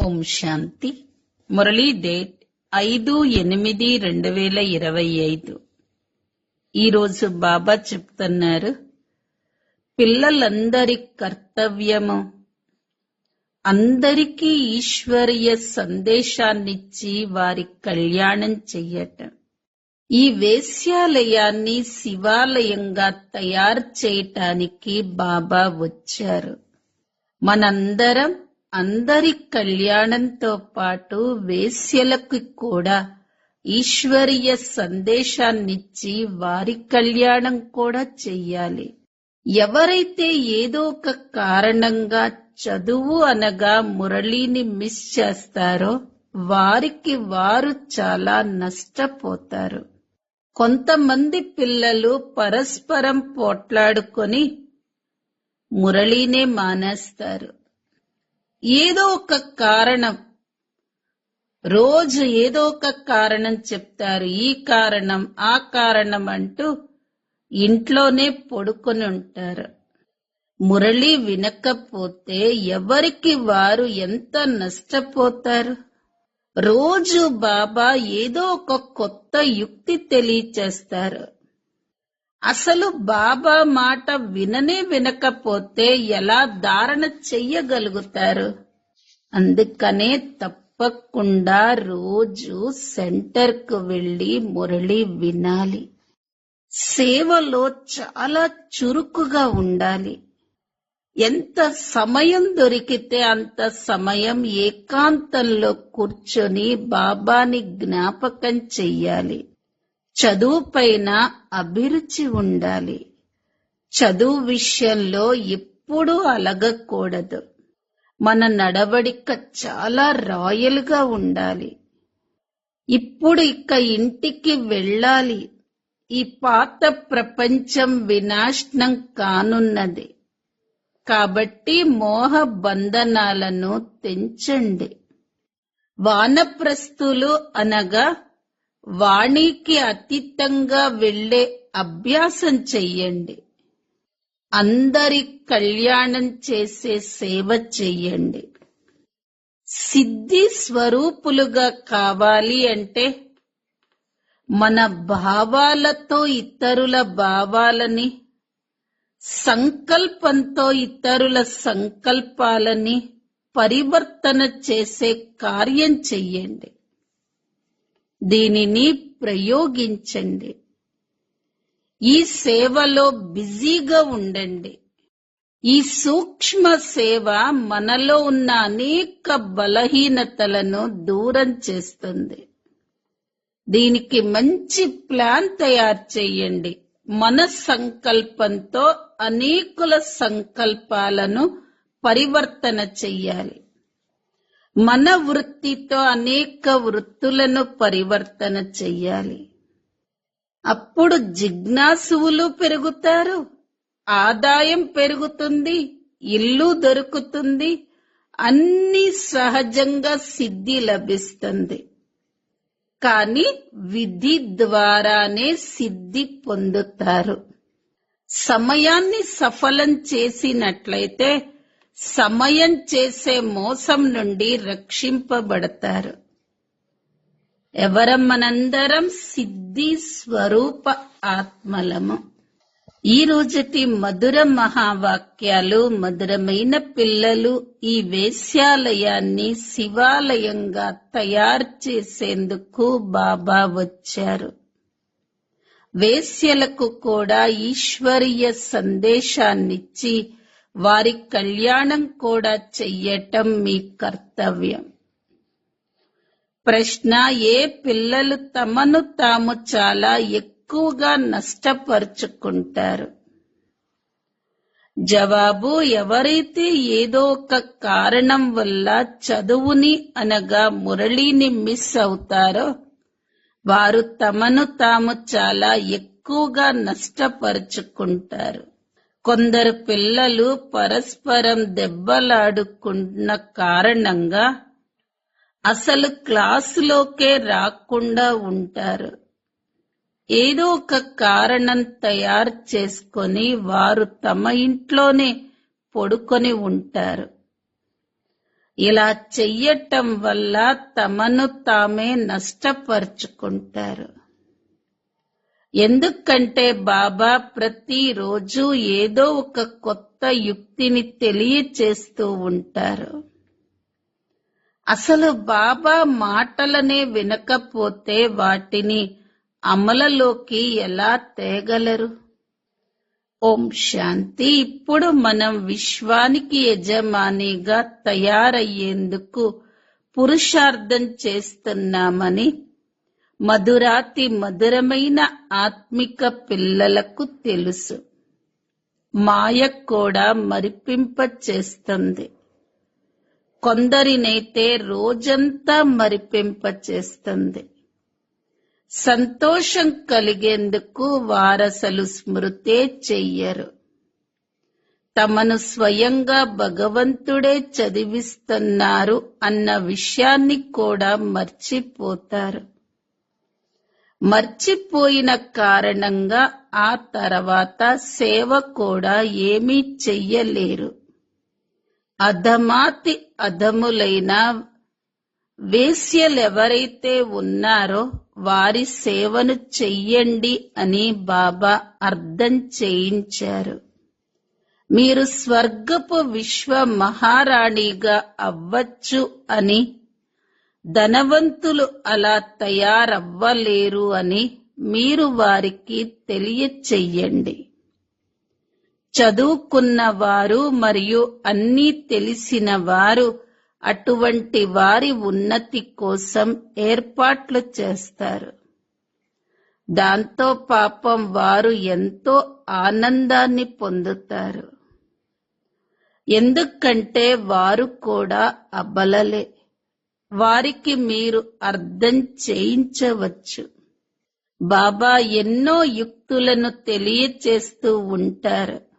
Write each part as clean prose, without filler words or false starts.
ఓం శాంతి. Murali date 5/8/2025. ఈరోజు బాబా చెప్తున్నారు, పిల్లలందరి కర్తవ్యము అందరికీ ఈశ్వరీయ సందేశాన్నిచ్చి వారి కళ్యాణం చెయ్యటం. ఈ వేశ్యాలయాన్ని శివాలయంగా తయారు చేయటానికి బాబా వచ్చారు. మనందరం అందరి కళ్యాణంతో పాటు వేశ్యలకు కూడా ఈశ్వరీయ సందేశాన్నిచ్చి వారి కళ్యాణం కూడా చెయ్యాలి. ఎవరైతే ఏదో ఒక కారణంగా చదువు అనగా మురళీని మిస్ చేస్తారో వారికి వారు చాలా నష్టపోతారు. కొంతమంది పిల్లలు పరస్పరం పోట్లాడుకొని మురళీనే మానేస్తారు. ఏదో ఒక కారణం, రోజు ఏదో ఒక కారణం చెప్తారు. ఈ కారణం ఆ కారణం అంటూ ఇంట్లోనే పడుకొని ఉంటారు. మురళి వినకపోతే ఎవరికి వారు ఎంత నష్టపోతారు. రోజు బాబా ఏదో ఒక కొత్త యుక్తి తెలియచేస్తారు. అసలు బాబా మాట వినకపోతే ఎలా ధారణ చెయ్యగలుగుతారు? అందుకనే తప్పకుండా రోజు సెంటర్కు వెళ్లి మురళి వినాలి. సేవలో చాలా చురుకుగా ఉండాలి. ఎంత సమయం దొరికితే అంత సమయం ఏకాంతంలో కూర్చొని బాబాని జ్ఞాపకం చెయ్యాలి. చదువుపైన అభిరుచి ఉండాలి. చదువు విషయంలో ఎప్పుడూ అలగకూడదు. మన నడవడిక చాలా రాయల్గా ఉండాలి. ఇప్పుడు ఇక ఇంటికి వెళ్ళాలి. ఈ పాత ప్రపంచం వినాశనం కానున్నది. కాబట్టి మోహ బంధనాలను తెంచండి. వానప్రస్థులు అనగా వాణికి అతీతంగా వెళ్లే అభ్యాసం చెయ్యండి. అందరి కళ్యాణం చేసే సేవ చెయ్యండి. సిద్ధి స్వరూపులుగా కావాలి అంటే మన భావాలతో ఇతరుల భావాలని, సంకల్పంతో ఇతరుల సంకల్పాలని పరివర్తన చేసే కార్యం చెయ్యండి. దీనిని ప్రయోగించండి. ఈ సేవలో బిజీగా ఉండండి. ఈ సూక్ష్మ సేవ మనలో ఉన్న అనేక బలహీనతలను దూరం చేస్తుంది. దీనికి మంచి ప్లాన్ తయారు చేయండి. మన సంకల్పంతో అనేకుల సంకల్పాలను పరివర్తన చెయ్యాలి. మన వృత్తితో అనేక వృత్తులను పరివర్తన చెయ్యాలి. అప్పుడు జిజ్ఞాసువులు పెరుగుతారు, ఆదాయం పెరుగుతుంది, ఇల్లు దొరుకుతుంది, అన్ని సహజంగా సిద్ధి లభిస్తుంది. కానీ విధి ద్వారానే సిద్ధి పొందుతారు. సమయాన్ని సఫలం చేసినట్లయితే సమయం చేసే మోసం నుండి రక్షింపబడతారు. మనందరం సిద్ధి స్వరూప ఆత్మలము. ఈ రోజటి మధుర మహావాక్యాలు. మధురమైన పిల్లలు, ఈ వేశ్యాలయాన్ని శివాలయంగా తయారు చేసేందుకు బాబా వచ్చారు. వేశ్యలకు కూడా ఈశ్వరీయ సందేశాన్నిచ్చి వారి కళ్యాణం కూడా చెయ్యటం మీ కర్తవ్యం. ప్రశ్న: ఏ పిల్లలు తమను తాము చాలా ఎక్కువగా నష్టపరుచుకుంటారు? జవాబు: ఎవరైతే ఏదో ఒక కారణం వల్ల చదువుని అనగా మురళిని మిస్ అవుతారో వారు తమను తాము చాలా ఎక్కువగా నష్టపరుచుకుంటారు. కొందరు పిల్లలు పరస్పరం దెబ్బలాడుకున్న కారణంగా అసలు క్లాసులోకే రాకుండా ఉంటారు. ఏదో ఒక కారణం తయారు చేసుకొని వారు తమ ఇంట్లోనే పడుకొని ఉంటారు. ఇలా చెయ్యటం వల్ల తమను తామే నష్టపరుచుకుంటారు. ఎందుకంటే బాబా ప్రతిరోజు ఏదో ఒక కొత్త యుక్తిని తెలియచేస్తూ ఉంటారు. అసలు బాబా మాటలనే వినకపోతే వాటిని అమలులోకి ఎలా తేగలరు? ఓం శాంతి. ఇప్పుడు మనం విశ్వానికి యజమానిగా తయారయ్యేందుకు పురుషార్థం చేస్తున్నామని మధురాతి మధురమైన ఆత్మిక పిల్లలకు తెలుసు. మాయ కూడా మరిపింప చేస్తుంది. కొందరినైతే రోజంతా మరిపింప చేస్తుంది. సంతోషం కలిగేందుకు వారసలు స్మృతే చెయ్యరు. తమను స్వయంగా భగవంతుడే చదివిస్తున్నారు అన్న విషయాన్ని కూడా మర్చిపోతారు. మర్చిపోయిన కారణంగా ఆ తర్వాత సేవ కూడా ఏమీ చెయ్యలేరు. అధమాతి అధములైన వేశ్యలెవరైతే ఉన్నారో వారి సేవను చెయ్యండి అని బాబా అర్థం చేయించారు. మీరు స్వర్గపు విశ్వ మహారాణిగా అవ్వచ్చు అని, ధనవంతులు అలా తయారవ్వలేరు అని మీరు వారికి తెలియచెయ్యండి. చదువుకున్నవారు మరియు అన్నీ తెలిసిన వారు అటువంటి వారి ఉన్నతి కోసం ఏర్పాట్లు చేస్తారు. దాంతో పాపం వారు ఎంతో ఆనందాన్ని పొందుతారు. ఎందుకంటే వారు కూడా అబలలే. వారికి మీరు అర్థం చేయించవచ్చు. బాబా ఎన్నో యుక్తులను తెలియచేస్తూ ఉంటారు.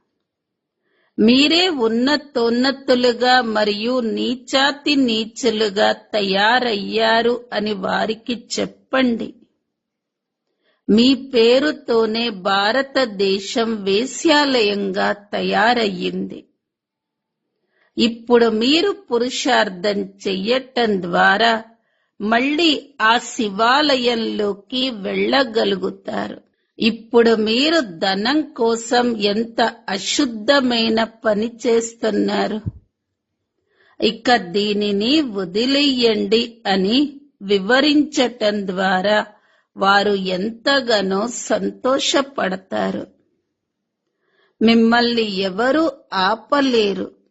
మీరే ఉన్నతోన్నతులుగా మరియు నీచాతి నీచులుగా తయారయ్యారు అని వారికి చెప్పండి. మీ పేరుతోనే భారతదేశం వేశ్యాలయంగా తయారయ్యింది. ఇప్పుడు మీరు పురుషార్థం చెయ్యటం ద్వారా మళ్ళీ ఆ శివాలయంలోకి వెళ్ళగలుగుతారు. ఇప్పుడు మీరు ధనం కోసం ఎంత అశుద్ధమైన పని చేస్తున్నారు. ఇక దీనిని వదిలేయండి అని వివరించటం ద్వారా వారు ఎంతగానో సంతోషపడతారు. మిమ్మల్ని ఎవరూ ఆపలేరు.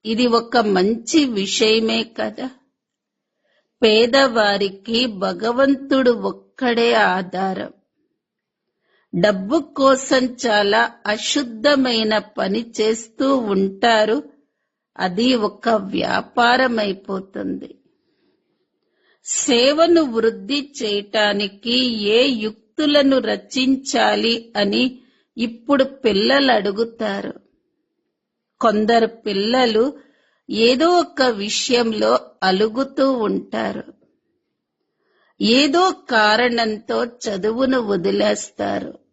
ఇది ఒక మంచి విషయమే కదా. పేదవారికి భగవంతుడు ఒక్కడే ఆధారం. డబ్బు కోసం చాలా అశుద్ధమైన పని చేస్తూ ఉంటారు. అది ఒక వ్యాపారమైపోతుంది. సేవను వృద్ధి చేయటానికి ఏ యుక్తులను రచించాలి అని ఇప్పుడు పిల్లలు అడుగుతారు. కొందరు పిల్లలు ఏదో ఒక విషయంలో అలుగుతూ ఉంటారు. ఏదో కారణంతో చదువును వదిలేస్తారు.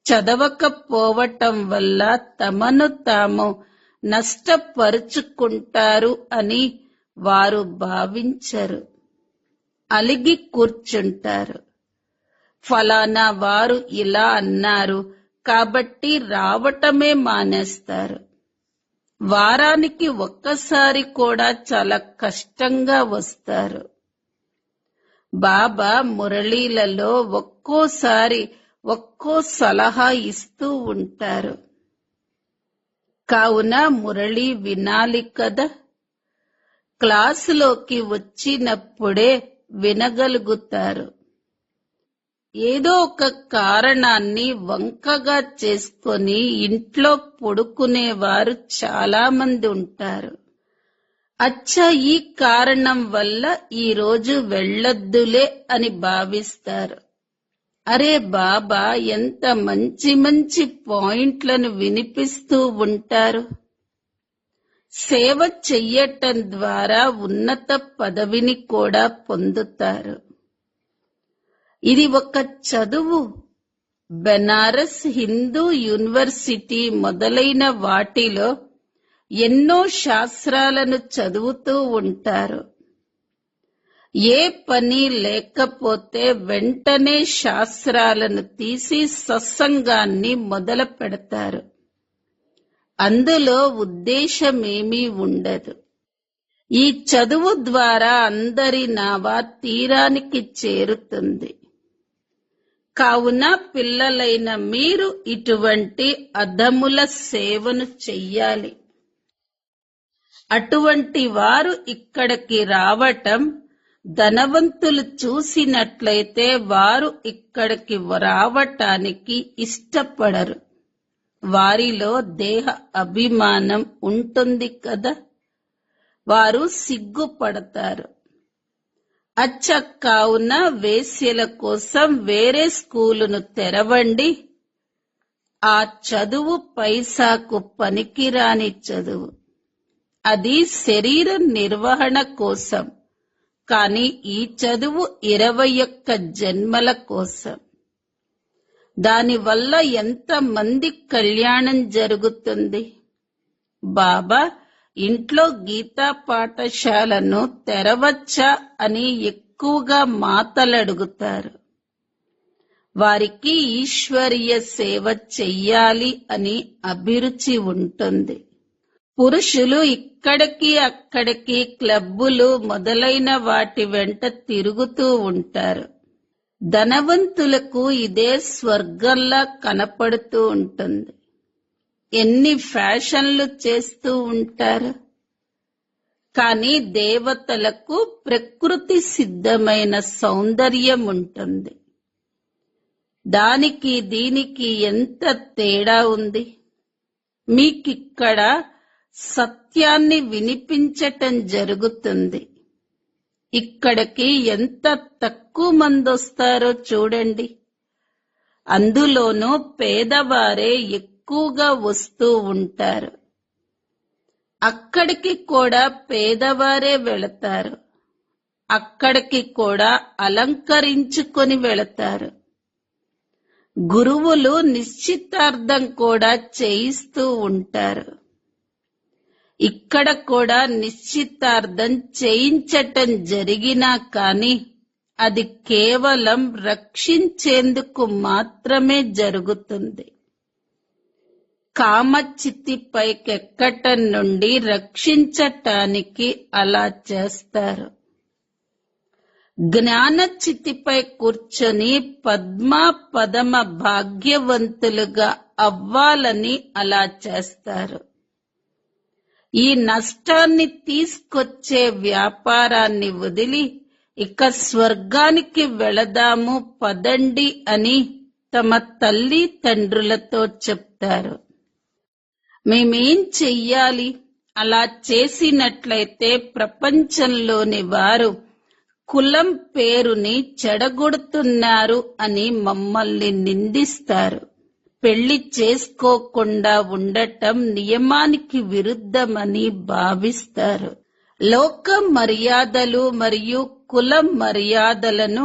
చదవకపోవటం వల్ల తమను తాము నష్టపరుచుకుంటారు అని వారు భావించరు. అలిగి కూర్చుంటారు. ఫలానా వారు ఇలా అన్నారు కాబట్టి రావటమే మానేస్తారు. వారానికి ఒక్కసారి కూడా చాలా కష్టంగా వస్తారు. బాబా మురళీలలో ఒక్కోసారి ఒక్కో సలహా ఇస్తూ ఉంటారు. కావున మురళి వినాలి కదా. క్లాసులోకి వచ్చినప్పుడే వినగలుగుతారు. ఏదో ఒక కారణాన్ని వంకగా చేసుకొని ఇంట్లో పడుకునేవారు చాలా మంది ఉంటారు. అచ్చా, ఈ కారణం వల్ల ఈ రోజు వెళ్ళొద్దులే అని భావిస్తారు. అరే బాబా ఎంత మంచి మంచి పాయింట్లను వినిపిస్తూ ఉంటారు. సేవ చెయ్యటం ద్వారా ఉన్నత పదవిని కూడా పొందుతారు. ఇది ఒక చదువు. బెనారస్ హిందూ యూనివర్సిటీ మొదలైన వాటిలో ఎన్నో శాస్త్రాలను చదువుతూ ఉంటారు. ఏ పని లేకపోతే వెంటనే శాస్త్రాలను తీసి సత్సంగాన్ని మొదలు పెడతారు. అందులో ఉద్దేశమేమీ ఉండదు. ఈ చదువు ద్వారా అందరి నావా తీరానికి చేరుతుంది. కావున పిల్లలైన మీరు ఇటువంటి అధముల సేవను చెయ్యాలి. అటువంటి వారు ఇక్కడికి రావటం ధనవంతులు చూసినట్లయితే వారు ఇక్కడికి రావటానికి ఇష్టపడరు. వారిలో దేహ అభిమానం ఉంటుంది కదా, వారు సిగ్గుపడతారు. కావున వేశ్యల కోసం వేరే స్కూలును తెరవండి. ఆ చదువు పైసాకు పనికిరాని చదువు. అది శరీర నిర్వహణ కోసం. కానీ ఈ చదువు 21 జన్మల కోసం. దానివల్ల ఎంతమంది కళ్యాణం జరుగుతుంది. బాబా ఇంట్లో గీతా పాఠశాలను తెరవచ్చా అని ఎక్కువగా మాటలడుగుతారు. వారికి ఈశ్వరీయ సేవ చెయ్యాలి అని అభిరుచి ఉంటుంది. పురుషులు ఇక్కడికి అక్కడికి క్లబ్బులు మొదలైన వాటి వెంట తిరుగుతూ ఉంటారు. ధనవంతులకు ఇదే స్వర్గంలా కనపడుతూ ఉంటుంది. ఎన్ని ఫ్యాషన్లు చేస్తూ ఉంటారు. కానీ దేవతలకు ప్రకృతి సిద్ధమైన సౌందర్యం ఉంటుంది. దానికి దీనికి ఎంత తేడా ఉంది. మీకిక్కడ సత్యాన్ని వినిపించటం జరుగుతుంది. ఇక్కడికి ఎంత తక్కువ మంది వస్తారో చూడండి. అందులోనూ పేదవారే ఎక్కువగా వస్తూ ఉంటారు. అక్కడికి కూడా పేదవారే వెళతారు. అక్కడికి కూడా అలంకరించుకొని వెళతారు. గురువులు నిశ్చితార్థం కూడా చేయిస్తూ ఉంటారు. ఇక్కడ కూడా నిశ్చితార్థం చేయించటం జరిగినా కాని అది కేవలం రక్షించేందుకు మాత్రమే జరుగుతుంది. కామచితిపైకెక్కటం నుండి రక్షించటానికి అలా చేస్తారు. జ్ఞానచితిపై కూర్చొని పద్మా పదమ భాగ్యవంతులుగా అవ్వాలని అలా చేస్తారు. ఈ నష్టాన్ని తీసుకొచ్చే వ్యాపారాన్ని వదిలి ఇక స్వర్గానికి వెళదాము పదండి అని తమ తల్లి తండ్రులతో చెప్తారు. మేమేం చెయ్యాలి? అలా చేసినట్లయితే ప్రపంచంలోని వారు కులం పేరుని చెడగొడుతున్నారు అని మమ్మల్ని నిందిస్తారు. పెళ్లి చేసుకోకుండా ఉండటం నియమానికి విరుద్ధమని భావిస్తారు. లోక మర్యాదలు మరియు కుల మర్యాదలను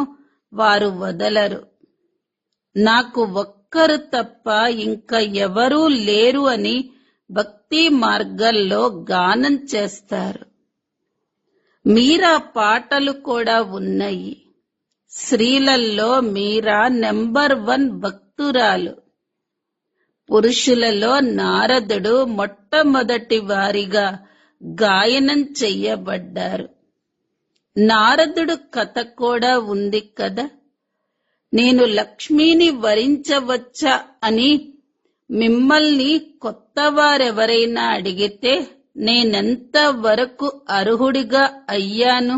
వారు వదలరు. నాకు ఒక్కరు తప్ప ఇంకా ఎవరూ లేరు అని భక్తి మార్గంలో గానం చేస్తారు. మీరా పాటలు కూడా ఉన్నాయి. స్త్రీలలో మీరా నెంబర్ 1 భక్తురాలు. పురుషులలో నారదుడు మొట్టమొదటి వారిగా గాయనం చెయ్యబడ్డారు. నారదుడు కథ కూడా ఉంది కదా. నేను లక్ష్మిని వరించవచ్చా అని మిమ్మల్ని కొత్తవారెవరైనా అడిగితే నేనెంత వరకు అర్హుడిగా అయ్యాను,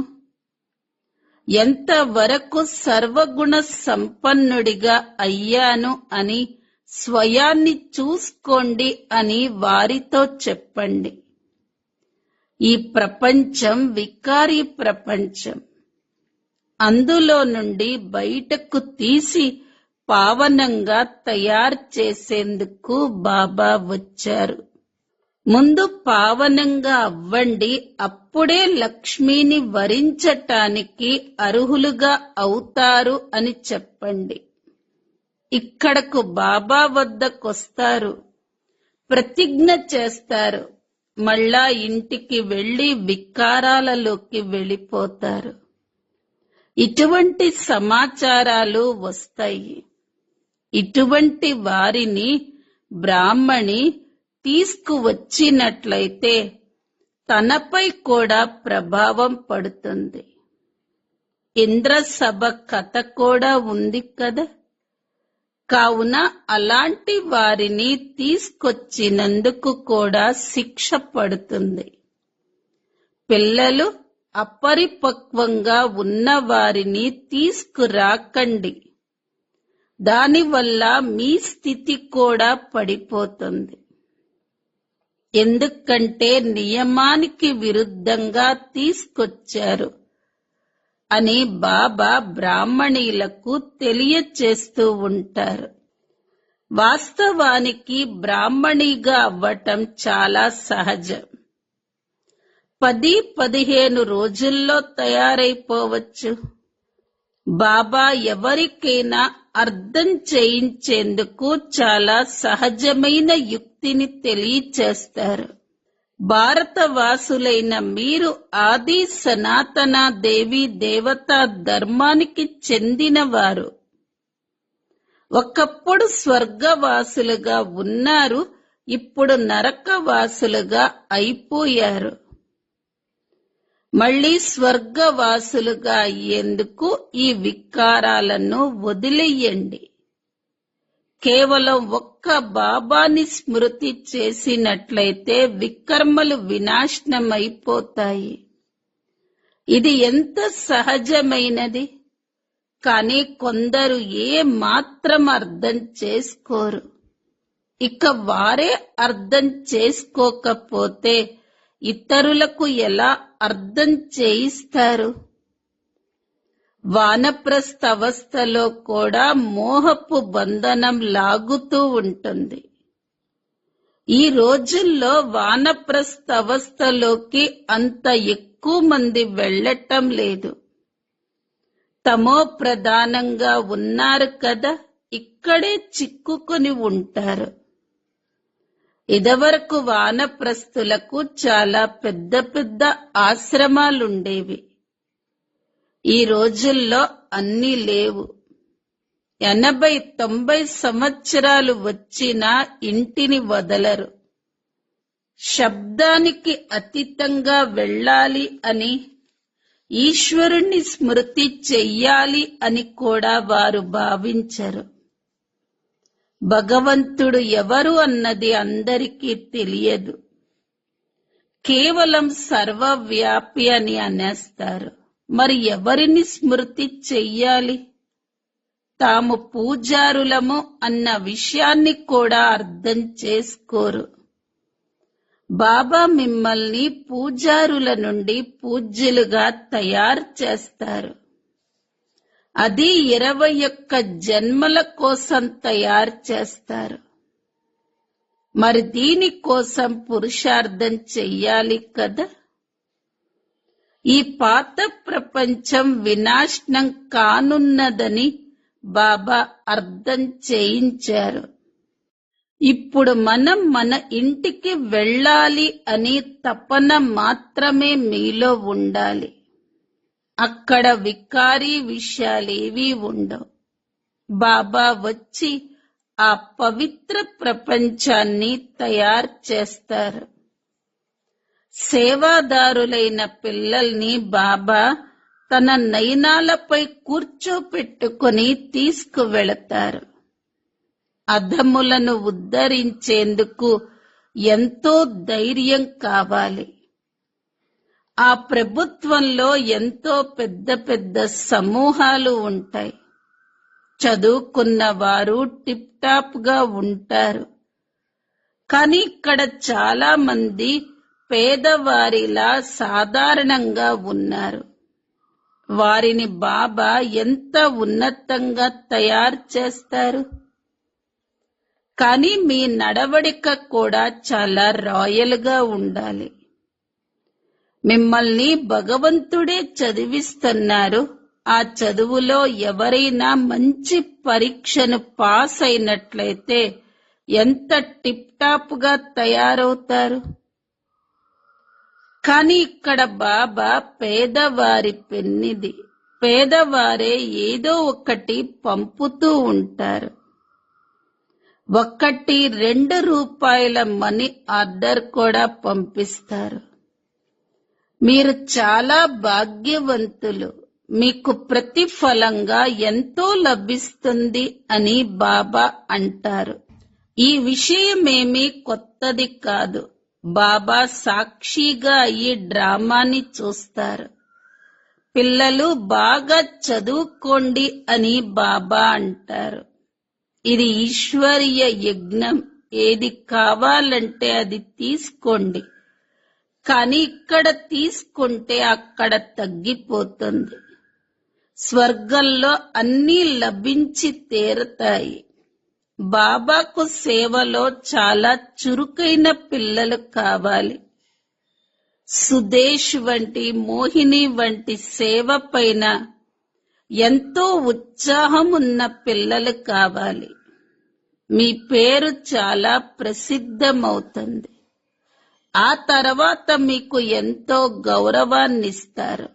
ఎంతవరకు సర్వగుణ సంపన్నుడిగా అయ్యాను అని స్వయాన్ని చూసుకోండి అని వారితో చెప్పండి. ఈ ప్రపంచం వికారి ప్రపంచం. అందులో నుండి బయటకు తీసి పావనంగా తయారు చేసేందుకు బాబా వచ్చారు. ముందు పావనంగా అవ్వండి, అప్పుడే లక్ష్మిని వరించటానికి అర్హులుగా అవుతారు అని చెప్పండి. ఇక్కడకు బాబా వద్దకొస్తారు, ప్రతిజ్ఞ చేస్తారు. మళ్ళా ఇంటికి వెళ్లి వికారాలలోకి వెళ్ళిపోతారు. ఇటువంటి సమాచారాలు వస్తాయి. ఇటువంటి వారిని బ్రాహ్మణి తీసుకువచ్చినట్లయితే తనపై కూడా ప్రభావం పడుతుంది. ఇంద్రసభ కథ కూడా ఉంది కదా. కావున అలాంటి వారిని తీసుకొచ్చినందుకు కూడా శిక్ష పడుతుంది. పిల్లలు అపరిపక్వంగా ఉన్న వారిని తీసుకురాకండి. దానివల్ల మీ స్థితి కూడా పడిపోతుంది. ఎందుకంటే నియమానికి విరుద్ధంగా తీసుకొచ్చారు అని బాబా బ్రాహ్మణీలకు తెలియచేస్తూ ఉంటారు. వాస్తవానికి బ్రాహ్మణిగా అవ్వటం చాలా సహజం. 10-15 రోజుల్లో తయారైపోవచ్చు. బాబా ఎవరికైనా అర్థం చేయించేందుకు చాలా సహజమైన యుక్తిని తెలియచేస్తారు. భారతవాసులైన మీరు ఆది సనాతన దేవి దేవతా ధర్మానికి చెందినవారు. ఒకప్పుడు స్వర్గవాసులుగా ఉన్నారు, ఇప్పుడు నరకవాసులుగా అయిపోయారు. మళ్ళీ స్వర్గవాసులుగా అయ్యేందుకు ఈ వికారాలను వదిలేయండి. కేవలం ఒక్క బాబాని స్మృతి చేసినట్లయితే వికర్మలు వినాశనమైపోతాయి. ఇది ఎంత సహజమైనది. కానీ కొందరు ఏ మాత్రం అర్థం చేసుకోరు. ఇక వారే అర్థం చేసుకోకపోతే ఇతరులకు ఎలా అర్థం చేయిస్తారు? వానప్రస్థ అవస్థలో కూడా మోహపు బంధనం లాగుతూ ఉంటుంది. ఈ రోజుల్లో వానప్రస్థ అవస్థలోకి అంత ఎక్కువ మంది వెళ్ళటం లేదు. తమో ప్రధానంగా ఉన్నారు కదా, ఇక్కడే చిక్కుకొని ఉంటారు. ఇదివరకు వానప్రస్థులకు చాలా పెద్ద పెద్ద ఆశ్రమాలుండేవి. ఈ రోజుల్లో అన్నీ లేవు. 80-90 సంవత్సరాలు వచ్చినా ఇంటిని వదలరు. శబ్దానికి అతీతంగా వెళ్ళాలి అని, ఈశ్వరుణ్ణి స్మృతి చెయ్యాలి అని కూడా వారు భావించరు. భగవంతుడు ఎవరు అన్నది అందరికీ తెలియదు. కేవలం సర్వవ్యాపి అని అనేస్తారు. మరి ఎవరిని స్మృతి చెయ్యాలి? తాము పూజారులము అన్న విషయాన్ని కూడా అర్థం చేసుకోరు. బాబా మిమ్మల్ని పూజారుల నుండి పూజ్యులుగా తయారు చేస్తారు. అది 21 జన్మల కోసం తయారు చేస్తారు. మరి దీనికోసం పురుషార్థం చెయ్యాలి కదా. ఈ పాత ప్రపంచం వినాశనం కానున్నదని బాబా అర్థం చేయించారు. ఇప్పుడు మనం మన ఇంటికి వెళ్ళాలి అని తపన మాత్రమే మీలో ఉండాలి. అక్కడ వికారీ విషయాలేవీ ఉండవు. బాబా వచ్చి ఆ పవిత్ర ప్రపంచాన్ని తయారు చేస్తారు. సేవాదారులైన పిల్లల్ని బాబా తన నయనాలపై కూర్చోపెట్టుకుని తీసుకువెళతారు. అధములను ఉద్ధరించేందుకు ఎంతో ధైర్యం కావాలి. ఆ ప్రభుత్వంలో ఎంతో పెద్ద పెద్ద సమూహాలు ఉంటాయి. చదువుకున్న వారు టిప్ టాప్ గా ఉంటారు. కానీ ఇక్కడ చాలా మంది పేదవారిలా సాధారణంగా ఉన్నారు. వారిని బాబా ఎంత ఉన్నతంగా తయారు చేస్తారు. కానీ మీ నడవడిక కూడా చాలా రాయల్ గా ఉండాలి. మిమ్మల్ని భగవంతుడే చదివిస్తున్నారు. ఆ చదువులో ఎవరైనా మంచి పరీక్షను పాస్ అయినట్లయితే ఎంత టిప్ టాప్ గా తయారవుతారు. కానీ ఇక్కడ బాబా పేదవారి పెన్నిది. పేదవారే ఏదో ఒకటి పంపుతూ ఉంటారు. 1-2 రూపాయల మనీ ఆర్డర్ కూడా పంపిస్తారు. మీరు చాలా భాగ్యవంతులు. మీకు ప్రతిఫలంగా ఎంతో లభిస్తుంది అని బాబా అంటారు. ఈ విషయమేమీ కొత్తది కాదు. బాబా సాక్షిగా ఈ డ్రామాని చూస్తారు. పిల్లలు బాగా చదువుకోండి అని బాబా అంటారు. ఇది ఈశ్వరీయ యజ్ఞం. ఏది కావాలంటే అది తీసుకోండి. కానీ ఇక్కడ తీసుకుంటే అక్కడ తగ్గిపోతుంది. స్వర్గంలో అన్నీ లభించి తీరతాయి. బాబాకు సేవలో చాలా చురుకైన పిల్లలు కావాలి. సుదేశ్ వంటి, మోహిని వంటి సేవ పైన ఎంతో ఉత్సాహం ఉన్న పిల్లలు కావాలి. మీ పేరు చాలా ప్రసిద్ధమవుతుంది. ఆ తర్వాత మీకు ఎంతో గౌరవాన్నిస్తారు.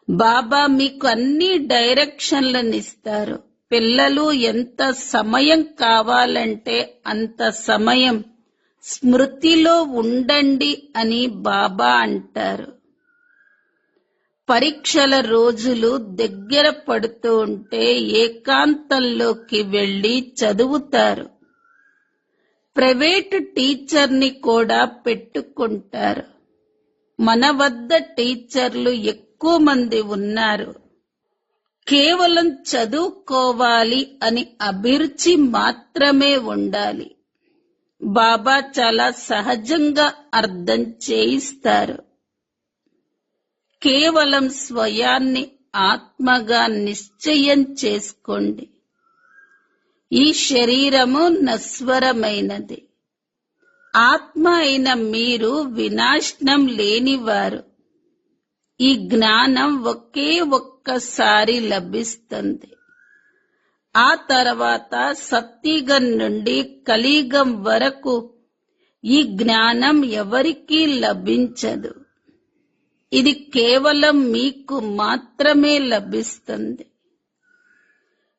బాబా మీకు అన్ని డైరెక్షన్లనిస్తారు. పిల్లలు ఎంత సమయం కావాలంటే అంత సమయం స్మృతిలో ఉండండి అని బాబా అంటారు. పరీక్షల రోజులు దగ్గర పడుతూ ఉంటే ఏకాంతంలోకి వెళ్లి చదువుతారు. ప్రైవేటు టీచర్ని కూడా పెట్టుకుంటారు. మన వద్ద టీచర్లు ఎక్కువ మంది ఉన్నారు. కేవలం చదువుకోవాలి అని అభిరుచి మాత్రమే ఉండాలి. బాబా చాలా సహజంగా అర్థం చేయిస్తారు. కేవలం స్వయాన్ని ఆత్మగా నిశ్చయం చేసుకోండి. ఈ శరీరము నశ్వరమైనది. ఆత్మ అయిన మీరు వినాశనం లేనివారు. ఈ జ్ఞానం ఒకే ఒక్కసారి లభిస్తుంది. ఆ తర్వాత సత్యుగం నుండి కలియుగం వరకు ఈ జ్ఞానం ఎవరికీ లభించదు. ఇది కేవలం మీకు మాత్రమే లభిస్తుంది.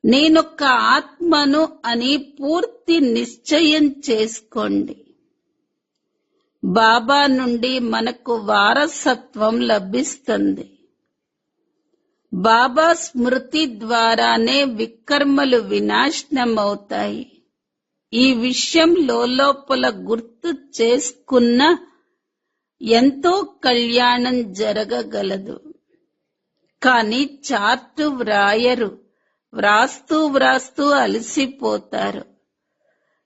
నేనొక్క ఆత్మను అని పూర్తి నిశ్చయం చేసుకోండి. బాబా నుండి మనకు వారసత్వం లభిస్తుంది. బాబా స్మృతి ద్వారానే వికర్మలు వినాశనమవుతాయి. ఈ విషయం లోపల గుర్తు చేసుకున్న ఎంతో కళ్యాణం జరగగలదు. కానీ చార్టు వ్రాయరు. వ్రాస్తూ అలసిపోతారు.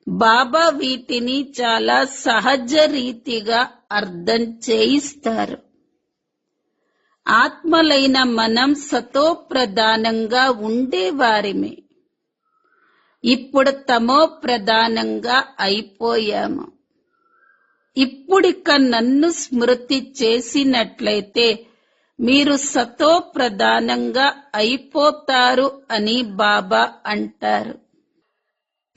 బాబా వీటిని చాలా సహజ రీతిగా అర్థం చేయిస్తారు. ఆత్మలైన మనం సతో ప్రధానంగా ఉండేవారిమే. ఇప్పుడు తమో ప్రధానంగా అయిపోయాము. ఇప్పుడిక నన్ను స్మృతి చేసినట్లయితే మీరు సతో ప్రధానంగా అయిపోతారు అని బాబా అంటారు.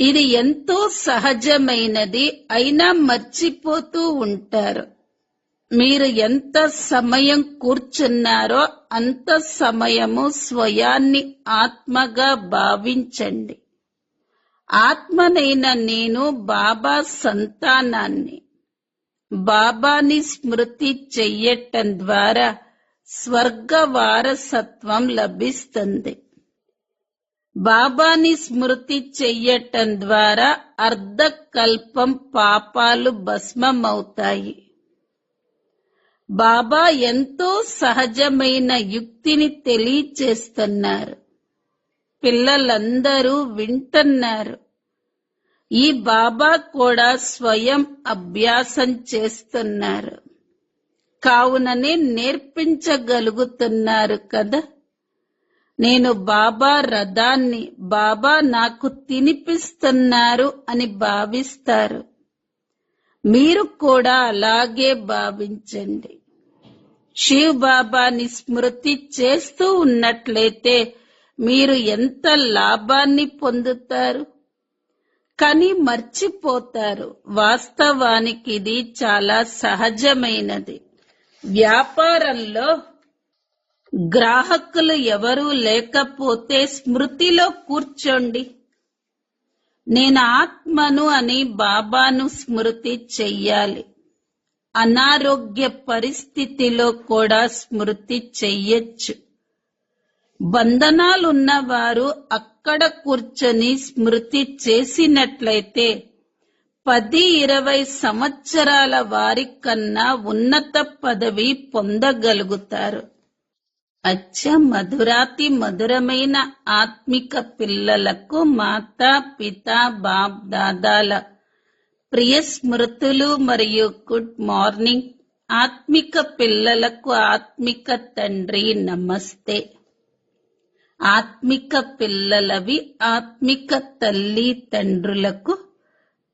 ఇది ఎంతో సహజమైనది. అయినా మర్చిపోతూ ఉంటారు. మీరు ఎంత సమయం కూర్చున్నారో అంత సమయము స్వయాన్ని ఆత్మగా భావించండి. ఆత్మనైన నేను బాబా సంతానాన్ని. బాబాని స్మృతి చెయ్యటం ద్వారా స్వర్గ వారసత్వం లభిస్తుంది. బాబాని స్మృతి చెయ్యటం ద్వారా అర్ధకల్పం పాపాలు భస్మమవుతాయి. బాబా ఎంతో సహజమైన యుక్తిని తెలియచేస్తున్నారు. పిల్లలందరూ వింటున్నారు. ఈ బాబా కూడా స్వయం అభ్యాసం చేస్తున్నారు. కావుననే నేర్పించగలుగుతున్నారు కదా. నేను బాబా రథాన్ని, బాబా నాకు తినిపిస్తున్నారు అని భావిస్తారు. మీరు కూడా అలాగే భావించండి. శివ్ బాబాని స్మృతి చేస్తూ ఉన్నట్లయితే మీరు ఎంత లాభాన్ని పొందుతారు. కానీ మర్చిపోతారు. వాస్తవానికి ఇది చాలా సహజమైనది. వ్యాపారంలో గ్రాహకులు ఎవరూ లేకపోతే స్మృతిలో కూర్చోండి. నేను ఆత్మను అని బాబాను స్మృతి చెయ్యాలి. అనారోగ్య పరిస్థితిలో కూడా స్మృతి చెయ్యొచ్చు. బంధనాలున్నవారు అక్కడ కూర్చొని స్మృతి చేసినట్లయితే 10-20 సంవత్సరాల వారి కన్నా ఉన్నత పదవి పొందగలుగుతారు. మధురాతి మధురమైన ఆత్మిక పిల్లలకు మాతా పిత బాప్ దాదాల ప్రియ స్మృతులు మరియు గుడ్ మార్నింగ్. ఆత్మిక పిల్లలకు ఆత్మిక తండ్రి నమస్తే. ఆత్మిక పిల్లలవి ఆత్మిక తల్లి తండ్రులకు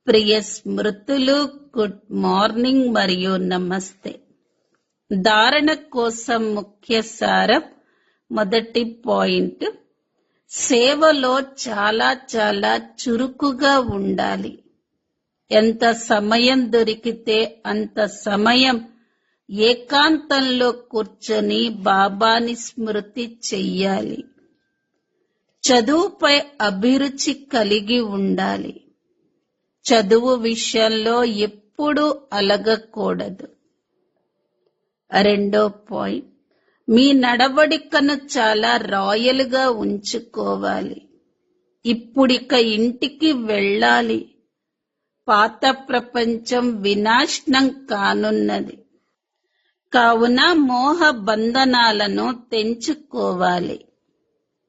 ప్రియ స్మృతులు, గుడ్ మార్నింగ్ మరియు నమస్తే. ధారణ కోసం ముఖ్య సారం. మొదటి పాయింట్, సేవలో చాలా చాలా చురుకుగా ఉండాలి. ఎంత సమయం దొరికితే అంత సమయం ఏకాంతంలో కూర్చొని బాబాని స్మృతి చెయ్యాలి. చదువుపై అభిరుచి కలిగి ఉండాలి. చదువు విషయంలో ఎప్పుడూ అలగకూడదు. రెండో పాయింట్, మీ నడవడికను చాలా రాయల్గా ఉంచుకోవాలి. ఇప్పుడిక ఇంటికి వెళ్ళాలి. పాత ప్రపంచం వినాశనం కానున్నది. కావున మోహ బంధనాలను తెంచుకోవాలి.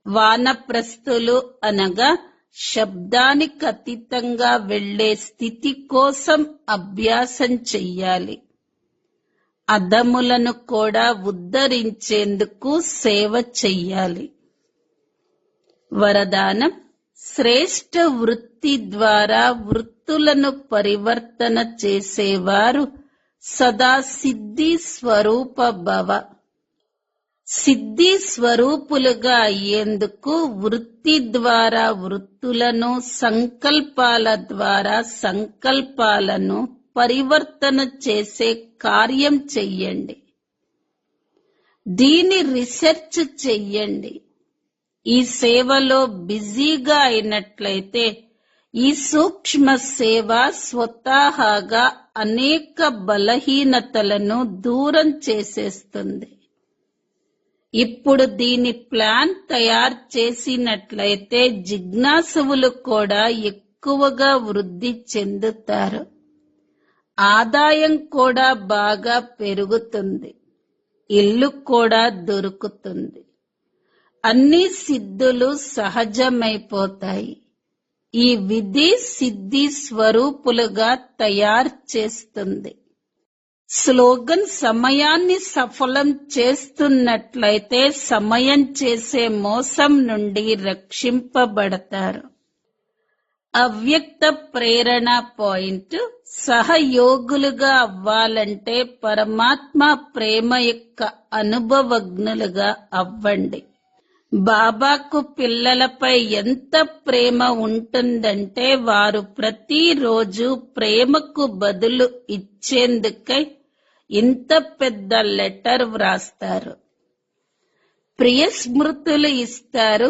వానప్రస్థులు అనగా శబ్దానికి అతీతంగా వెళ్లే స్థితి కోసం అభ్యాసం చెయ్యాలి. అధములను కూడా ఉద్ధరించేందుకు సేవ చెయ్యాలి. వరదానం, శ్రేష్ఠ వృత్తి ద్వారా వృత్తులను పరివర్తన చేసేవారు సదా సిద్ధి స్వరూప భవ. సిద్ధి స్వరూపులుగా అయ్యేందుకు వృత్తి ద్వారా వృత్తులను, సంకల్పాల ద్వారా సంకల్పాలను పరివర్తన చేసే కార్యం చెయ్యండి. దీని రీసెర్చ్ చెయ్యండి. ఈ సేవలో బిజీగా అయినట్లయితే ఈ సూక్ష్మ సేవ స్వతహాగా అనేక బలహీనతలను దూరం చేసేస్తుంది. ఇప్పుడు దీని ప్లాన్ తయారు చేసినట్లయితే జిజ్ఞాసువులు కూడా ఎక్కువగా వృద్ధి చెందుతారు. ఆదాయం కూడా బాగా పెరుగుతుంది. ఇల్లు కూడా దొరుకుతుంది. అన్ని సిద్ధులు సహజమైపోతాయి. ఈ విధి సిద్ధి స్వరూపులుగా తయారు చేస్తుంది. స్లోగన్, సమయాన్ని సఫలం చేస్తున్నట్లయితే సమయం చేసే మోసం నుండి రక్షింపబడతారు. అవ్యక్త ప్రేరణ పాయింట్, సహయోగులుగా అవ్వాలంటే పరమాత్మ ప్రేమ యొక్క అనుభవజ్ఞులుగా అవ్వండి. బాబాకు పిల్లలపై ఎంత ప్రేమ ఉంటుందంటే వారు ప్రతిరోజు ప్రేమకు బదులు ఇచ్చేందుకై ఇంత పెద్ద లెటర్ వ్రాస్తారు. ప్రియ స్మృతులు ఇస్తారు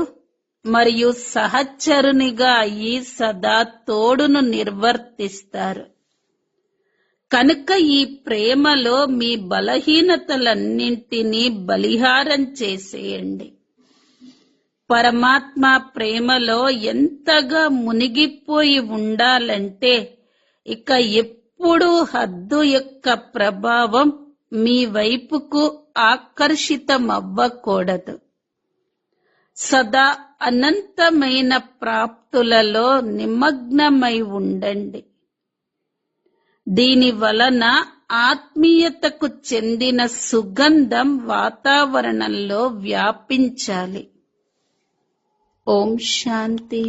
మరియు సహచరునిగా అయ్యి సదా తోడును నిర్వర్తిస్తారు. కనుక ఈ ప్రేమలో మీ బలహీనతలన్నింటినీ బలిహారం చేసేయండి. పరమాత్మ ప్రేమలో ఎంతగా మునిగిపోయి ఉండాలంటే ఇక ఎప్పుడూ హద్దు యొక్క ప్రభావం మీ వైపుకు ఆకర్షితమవ్వకూడదు. సదా అనంతమైన ప్రాప్తులలో నిమగ్నమై ఉండండి. దీని వలన ఆత్మీయతకు చెందిన సుగంధం వాతావరణంలో వ్యాపించాలి. ఓం శాంతి.